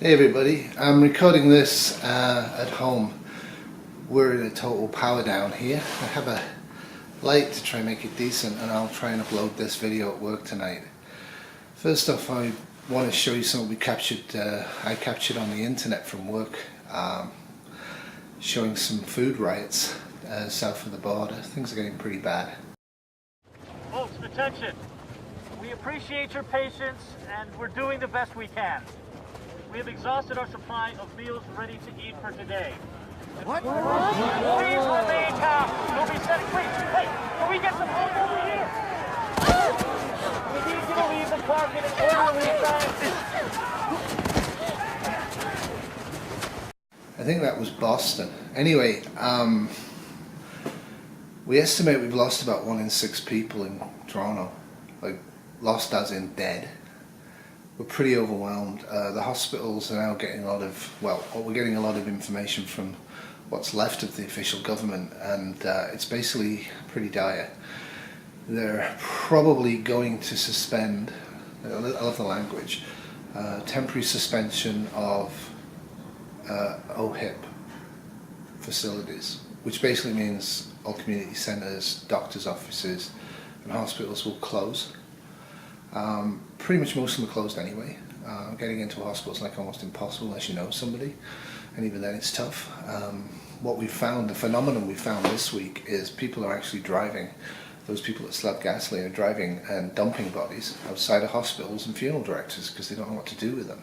Hey everybody, I'm recording this at home. We're in a total power down here. I have a light to try and make it decent, and I'll try and upload this video at work tonight. First off, I want to show you something I captured on the internet from work, showing some food riots south of the border. Things are getting pretty bad. Folks, attention! We appreciate your patience and we're doing the best we can. We have exhausted our supply of meals ready to eat for today. What? Please remain calm. Don't be setting. Wait, can we get some food over here? We need you to leave the park in an orderly fashion. I think that was Boston. Anyway, we estimate we've lost about 1 in 6 people in Toronto. Like, lost as in dead. We're pretty overwhelmed. The hospitals are now getting we're getting a lot of information from what's left of the official government, and it's basically pretty dire. They're probably going to suspend, I love the language, temporary suspension of OHIP facilities, which basically means all community centres, doctors' offices and hospitals will close. Pretty much most of them are closed anyway. Getting into a hospital is like almost impossible unless you know somebody, and even then it's tough. What we found, the phenomenon we found this week, is people are actually driving. Those people that slap gasoline are driving and dumping bodies outside of hospitals and funeral directors because they don't know what to do with them.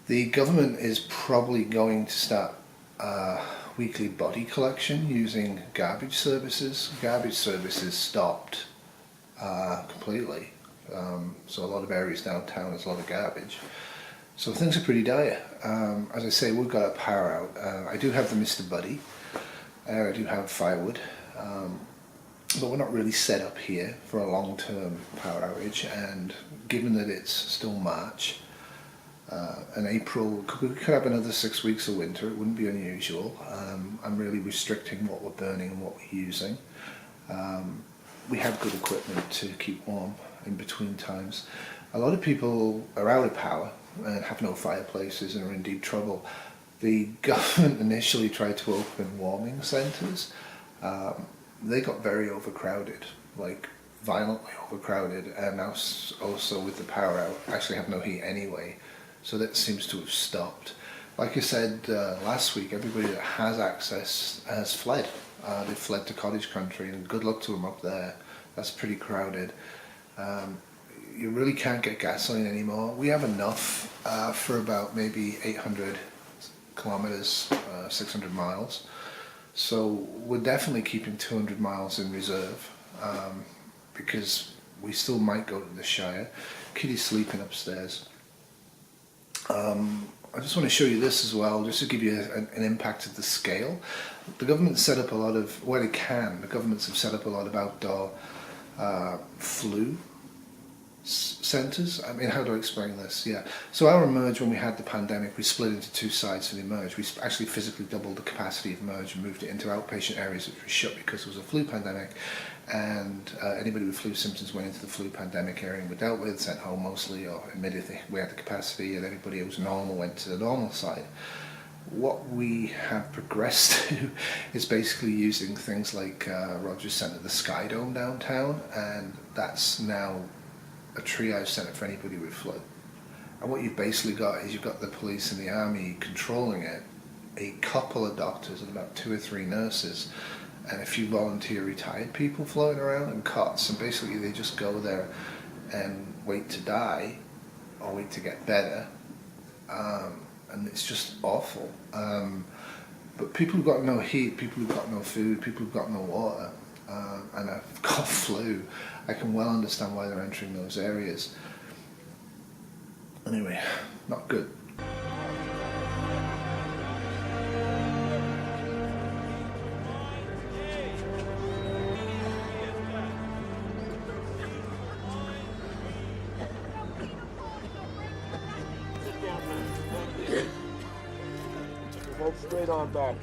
The government is probably going to start weekly body collection using garbage services. Garbage services stopped completely. So a lot of areas downtown there's a lot of garbage. So things are pretty dire. As I say, we've got a power out. I do have the Mr. Buddy. I do have firewood. But we're not really set up here for a long-term power outage, and given that it's still March and April, we could have another 6 weeks of winter. It wouldn't be unusual. I'm really restricting what we're burning and what we're using. We have good equipment to keep warm in between times. A lot of people are out of power and have no fireplaces and are in deep trouble. The government initially tried to open warming centres. They got very overcrowded, like violently overcrowded, and now also with the power out, actually have no heat anyway, so that seems to have stopped. Like I said last week, everybody that has access has fled. They fled to cottage country, and good luck to them up there. That's pretty crowded. You really can't get gasoline anymore. We have enough for about maybe 800 kilometers, 600 miles. So we're definitely keeping 200 miles in reserve because we still might go to the Shire. Kitty's sleeping upstairs. I just want to show you this as well, just to give you an impact of the scale. The government set up a lot of, where they can, the governments have set up a lot of outdoor flu centres. I mean, how do I explain this? Yeah. So our emerge, when we had the pandemic, we split into 2 sides for the emerge. We actually physically doubled the capacity of emerge and moved it into outpatient areas which were shut because it was a flu pandemic, and anybody with flu symptoms went into the flu pandemic area and were dealt with, sent home mostly, or admitted we had the capacity, and everybody who was normal went to the normal side. What we have progressed to is basically using things like Rogers Centre, the Sky Dome downtown, and that's now a triage centre for anybody with flu. And what you've basically got is you've got the police and the army controlling it, a couple of doctors and about 2 or 3 nurses, and a few volunteer retired people floating around and cots, and basically they just go there and wait to die or wait to get better. And it's just awful. But people who've got no heat, people who've got no food, people who've got no water, and have got flu, I can well understand why they're entering those areas. Anyway, not good. Straight on back.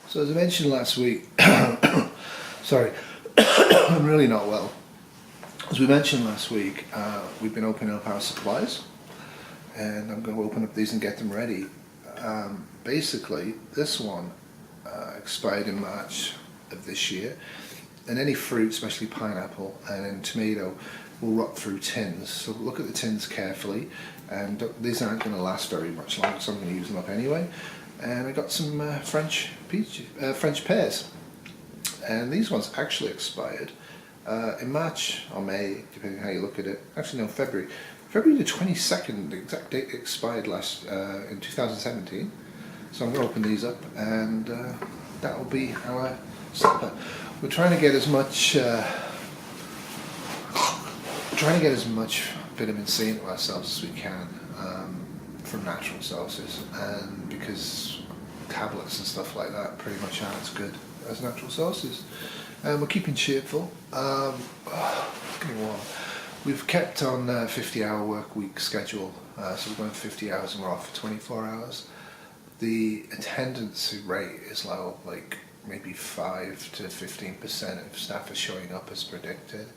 So as I mentioned last week, sorry, I'm really not well. As we mentioned last week, we've been opening up our supplies, and I'm going to open up these and get them ready. Basically, this one expired in March of this year, and any fruit, especially pineapple and then tomato, will rot through tins. So look at the tins carefully, and these aren't going to last very much longer, so I'm going to use them up anyway. And I got some French pears, and these ones actually expired in March or May, depending on how you look at it. Actually, no, February. February the 22nd, the exact date expired in 2017. So I'm going to open these up, and that will be our supper. We're trying to get as much vitamin C into ourselves as we can from natural sources, and because tablets and stuff like that pretty much aren't as good as natural sources. And we're keeping cheerful. It's getting warm. We've kept on 50-hour work week schedule, so we're going 50 hours and we're off for 24 hours. The attendance rate is low, like maybe 5 to 15% of staff are showing up as predicted.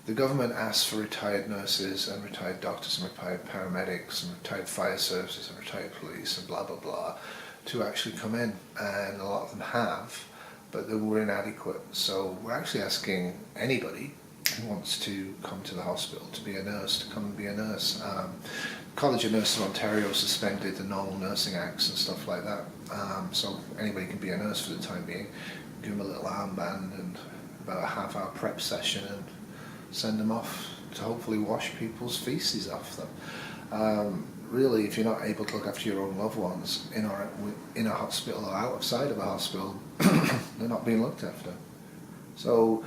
The government asks for retired nurses and retired doctors and retired paramedics and retired fire services and retired police and blah blah blah to actually come in, and a lot of them have, but they were inadequate. So we're actually asking anybody who wants to come to the hospital to be a nurse to come and be a nurse. College of Nurses of Ontario suspended the normal nursing acts and stuff like that, so anybody can be a nurse for the time being. Give them a little armband and about a half-hour prep session and send them off to hopefully wash people's feces off them. Really, if you're not able to look after your own loved ones in a hospital or outside of a hospital, they're not being looked after. So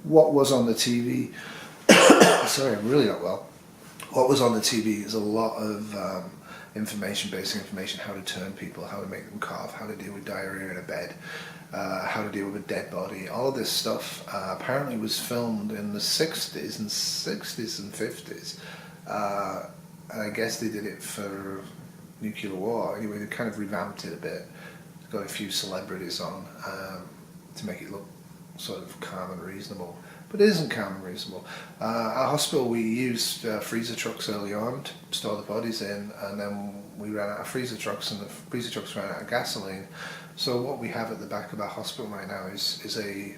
what was on the TV, sorry, I'm really not well. What was on the TV is a lot of basic information, how to turn people, how to make them cough, how to deal with diarrhea in a bed, how to deal with a dead body. All of this stuff apparently was filmed in the 60s and 50s. And I guess they did it for nuclear war. Anyway, they kind of revamped it a bit. Got a few celebrities on to make it look sort of calm and reasonable. But it isn't calm and reasonable. Our hospital, we used freezer trucks early on to store the bodies in, and then we ran out of freezer trucks, and the freezer trucks ran out of gasoline. So what we have at the back of our hospital right now is a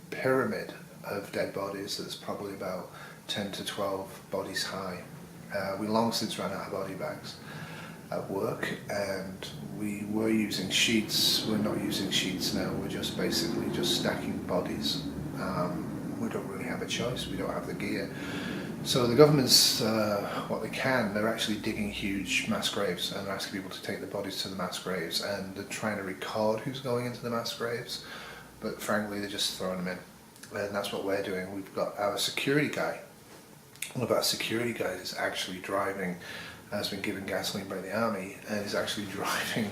pyramid of dead bodies that's probably about 10 to 12 bodies high. We long since ran out of body bags at work, and we were using sheets. We're not using sheets now. We're just basically just stacking bodies. We don't really have a choice. We don't have the gear. So the government's, what they can, they're actually digging huge mass graves and they're asking people to take the bodies to the mass graves, and they're trying to record who's going into the mass graves, but frankly they're just throwing them in. And that's what we're doing. We've got our security guy. One of our security guys is actually driving, has been given gasoline by the army, and is actually driving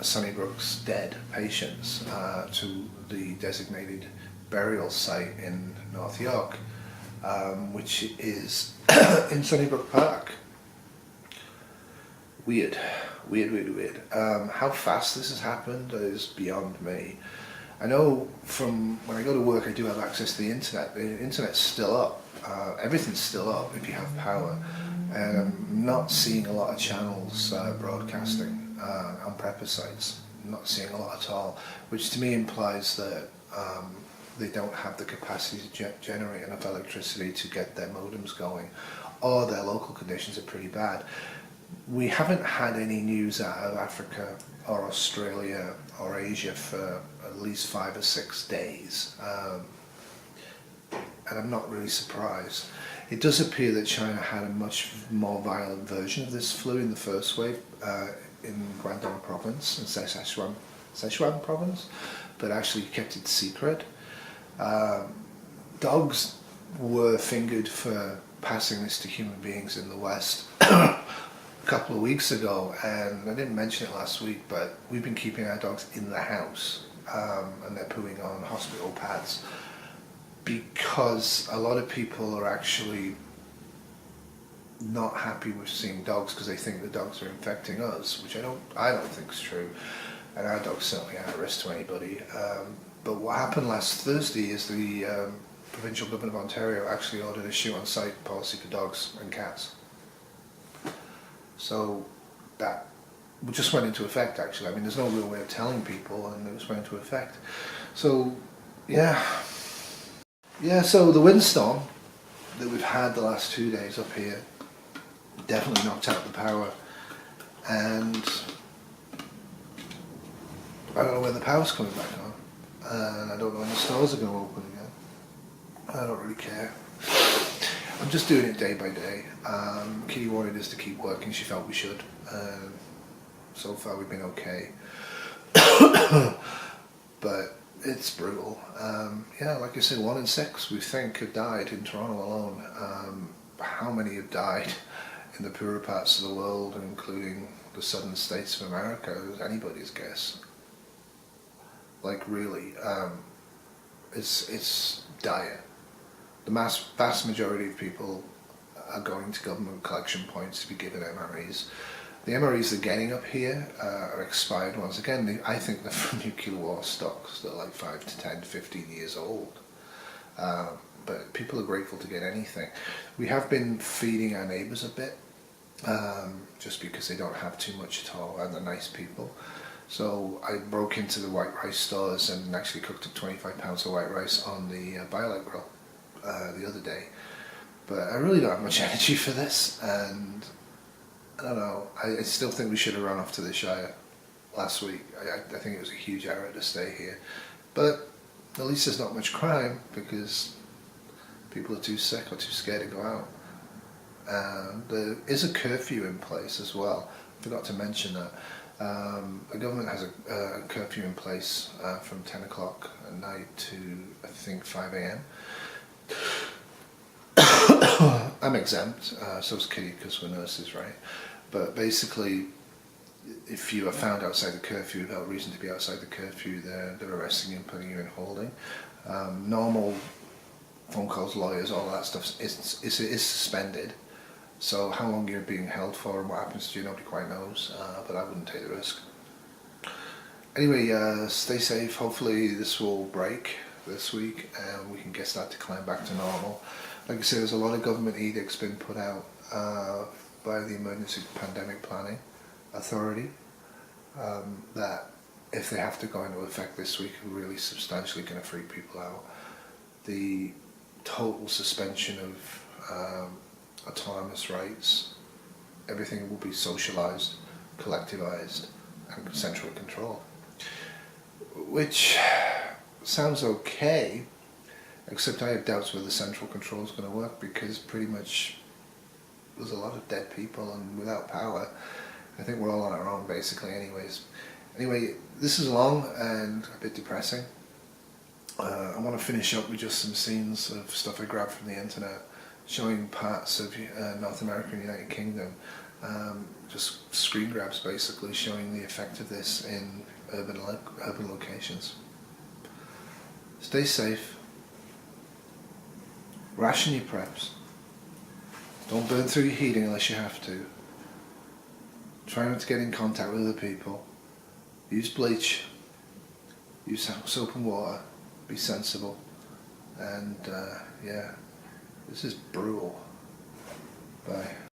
Sunnybrook's dead patients to the designated burial site in North York, which is in Sunnybrook Park. Weird. How fast this has happened is beyond me. I know from when I go to work I do have access to the internet. The internet's still up. Everything's still up if you have power. And I'm not seeing a lot of channels broadcasting on prepper sites. I'm not seeing a lot at all, which to me implies that they don't have the capacity to generate enough electricity to get their modems going, or their local conditions are pretty bad. We haven't had any news out of Africa or Australia or Asia for at least 5 or 6 days, and I'm not really surprised. It does appear that China had a much more violent version of this flu in the first wave in Guangdong province, in Sichuan province, but actually kept it secret. Dogs were fingered for passing this to human beings in the West a couple of weeks ago, and I didn't mention it last week, but we've been keeping our dogs in the house, and they're pooing on hospital pads, because a lot of people are actually not happy with seeing dogs because they think the dogs are infecting us, which I don't think is true, and our dogs certainly aren't at risk to anybody. But what happened last Thursday is the provincial government of Ontario actually ordered a shoot-on-sight policy for dogs and cats. So that just went into effect, actually. I mean, there's no real way of telling people, and it just went into effect. So, yeah. Yeah, so the windstorm that we've had the last 2 days up here definitely knocked out the power. And I don't know when the power's coming back on. And I don't know when the stores are going to open again. I don't really care. I'm just doing it day by day. Kitty wanted us to keep working. She felt we should. So far we've been okay. But it's brutal. Yeah, like I said, 1 in 6 we think have died in Toronto alone. How many have died in the poorer parts of the world, including the southern states of America, is anybody's guess. Like really, it's dire. The vast majority of people are going to government collection points to be given MREs. The MREs they're getting up here are expired ones. Again, I think they're from nuclear war stocks. They're like 5 to 10, 15 years old. But people are grateful to get anything. We have been feeding our neighbours a bit, just because they don't have too much at all, and they're nice people. So I broke into the white rice stores and actually cooked up 25 pounds of white rice on the BioLite grill the other day. But I really don't have much energy for this, and I don't know, I still think we should have run off to the Shire last week. I think it was a huge error to stay here. But at least there's not much crime, because people are too sick or too scared to go out. And there is a curfew in place as well. I forgot to mention that. The government has a curfew in place from 10 o'clock at night to, I think, 5 a.m. I'm exempt, so is Kitty, because we're nurses, right? But basically, if you are found outside the curfew without reason to be outside the curfew, they're arresting you and putting you in holding. Normal phone calls, lawyers, all that stuff is suspended. So how long you're being held for and what happens to you, nobody quite knows, but I wouldn't take the risk. Anyway, stay safe. Hopefully this will break this week and we can start to climb back to normal. Like I said, there's a lot of government edicts been put out by the Emergency Pandemic Planning Authority that if they have to go into effect this week, are really substantially going to freak people out. The total suspension of autonomous rights, everything will be socialised, collectivised and centrally controlled. Which sounds okay, except I have doubts whether central control is going to work, because pretty much there's a lot of dead people, and without power I think we're all on our own basically anyways. Anyway, this is long and a bit depressing. I want to finish up with just some scenes of stuff I grabbed from the internet showing parts of North America and United Kingdom, just screen grabs basically showing the effect of this in urban locations. Stay safe, ration your preps, don't burn through your heating unless you have to, try not to get in contact with other people, use bleach, use soap and water, be sensible, and yeah, this is brutal. Bye.